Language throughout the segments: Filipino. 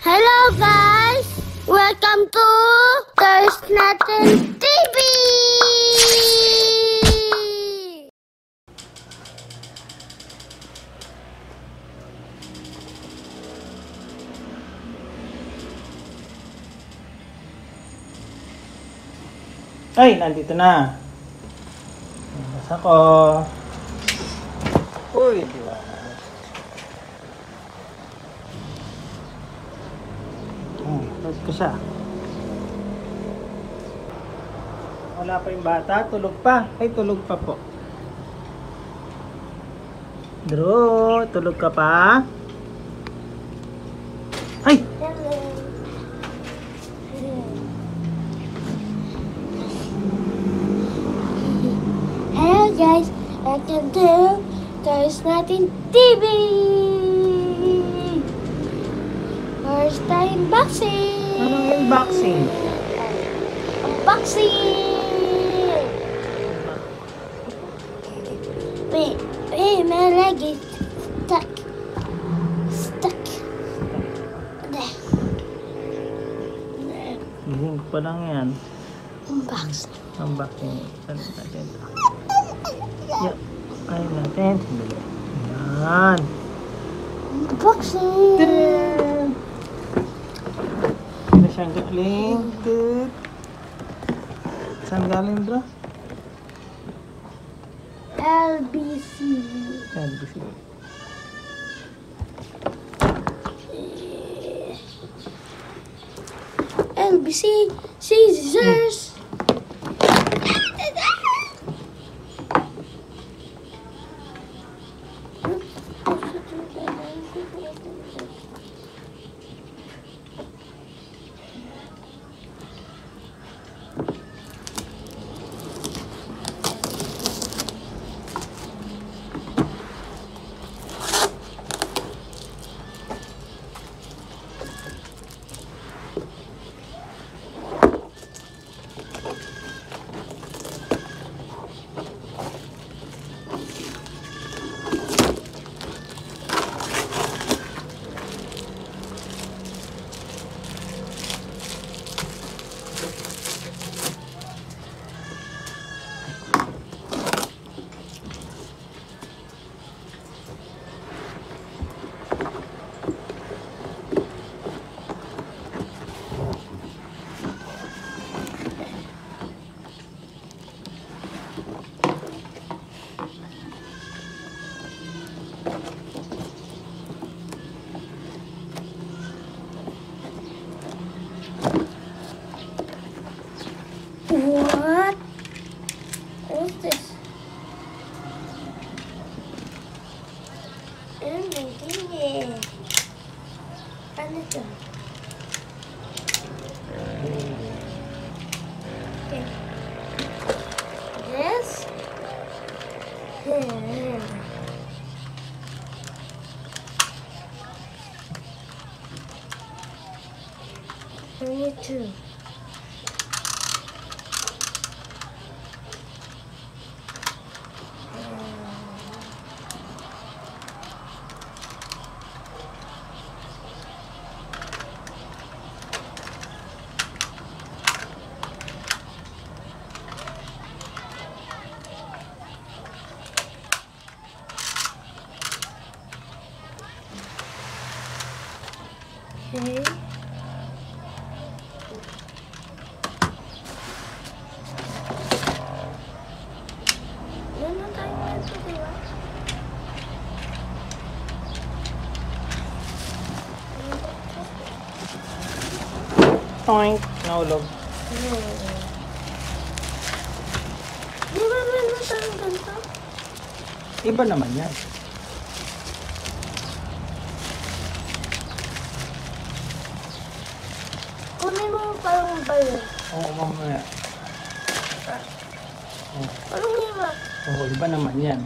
Hello guys! Welcome to There's Nothing TV! Ay, nandito na. Basta ko. Uy, diba? Tulog ko siya. Wala pa yung bata. Tulog pa. Ay, tulog pa po. Drew, tulog ka pa? Ay! Hello guys! Welcome to There's Nothing TV! First time boxing! Anong unboxing? Unboxing! Wait, my leg is stuck. There. Gising ko pa lang yan. Unboxing. Unboxing. Saan natin ito? Yan. Ayun natin. Sandali. Yan. Unboxing! Tadaan! Ano siyang galing? Saan galing, bro? LBC. LBC. LBC scissors. What? What's this? Ini. Ano ito? Okay. This? Here. I need two. Okay. Ano tayo nito, diba? Toink! Naulog. Di ba meron tayong ganito? Iba naman yan. Kunin mo parang bayo. Oo, mamaya. Parang iba. Oo, iba naman yan.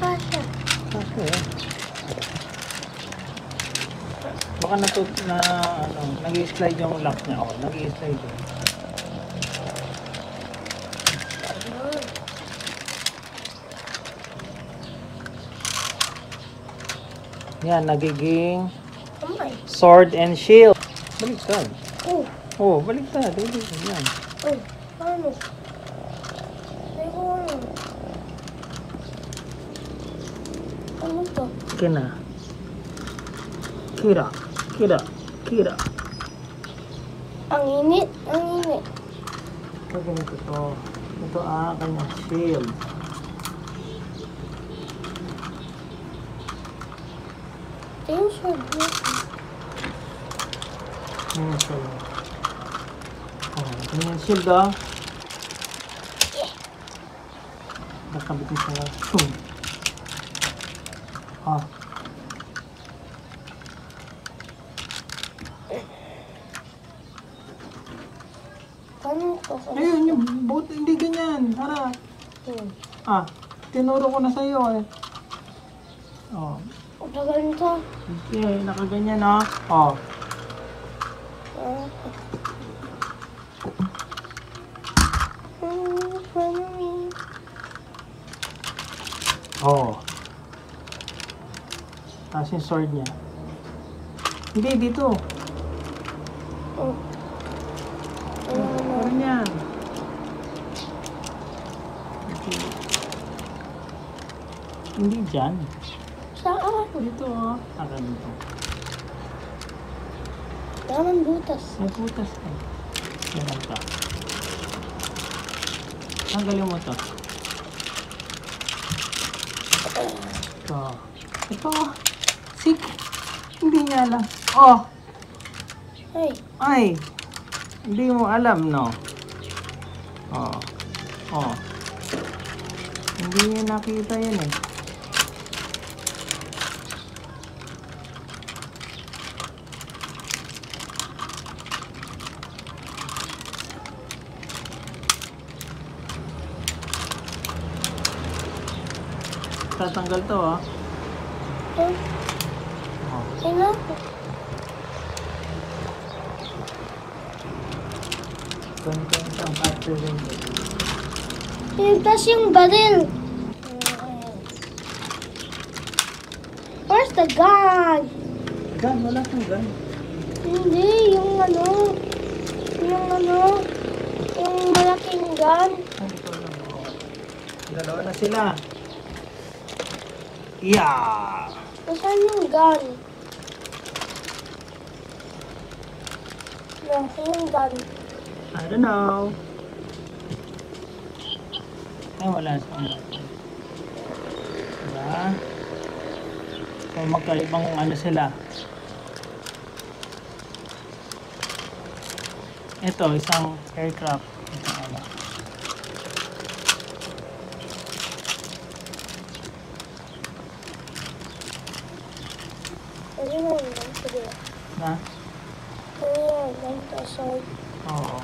Kasha. Kasi eh. Baka nag-i-slide yung lock niya. Oh, nag-i-slide yun. Yan, nagiging Kamay. sword and shield. Baliktad. Oh. Oh, baliktad. Yan. Oh. Paano? Ay, ano? Ano to? Kina. Kira. Kira. Kira. Ang init. Ang init. Ito, ganito to. Ito kanyang shield. Ito yung sword niya. Yan shield. Oh, ganyan shield ah. Nakabit mo siya. Boom. Ah. Paano to? Ayun, yung boat, hindi ganyan. Harap. Ah, tinuro ko na sa iyo eh. Oh. Tagal nito. Okay, nakaganyan ah. Oh. Oh. Tapos yung sword niya. Hindi, dito. Oh. Parang yan. Okay. Hindi dyan. Saan? Dito oh. Saka dito. Damang butas. May putas eh. Meron ka. Tanggalin mo to. Ito. Ito. Sik. Hindi niya alam. Oh. Ay. Ay. Hindi mo alam, no? Oh. Oh. Hindi niya nakita yan eh. Tatanggal to, ah. Oh. Oh. Sino? Ganito ang after rin. Pinagtas yung baril. Where's the gun? Gun, wala kang gun. Hindi, yung malaking gun. Ay, ito lang. Oh. Dalawa na sila. Yeah! Nasaan yung gun? Nasaan yung gun? I don't know. Ay, wala sa ano. Diba? So, magkaibang ano sila. Ito, isang aircraft. Isang ano. Ano yung gun? Sige. Na? Ano yung gun? Assault. Oo.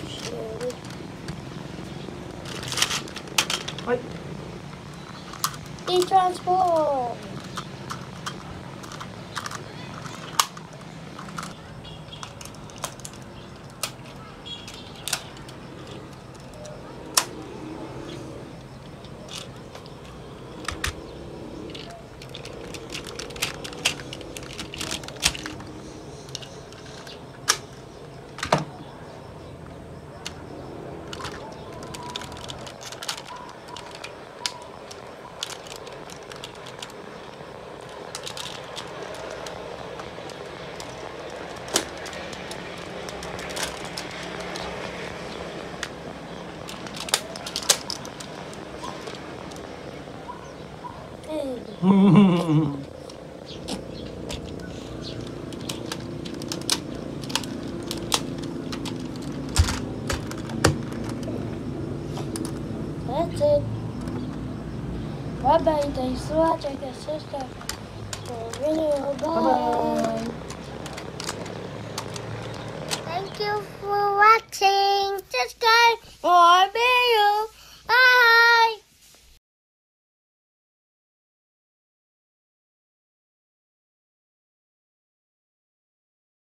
Shield. Ay! I-transform. That's it. Bye-bye. Thanks for watching, sister. For video. Bye. Thank you for watching. Subscribe.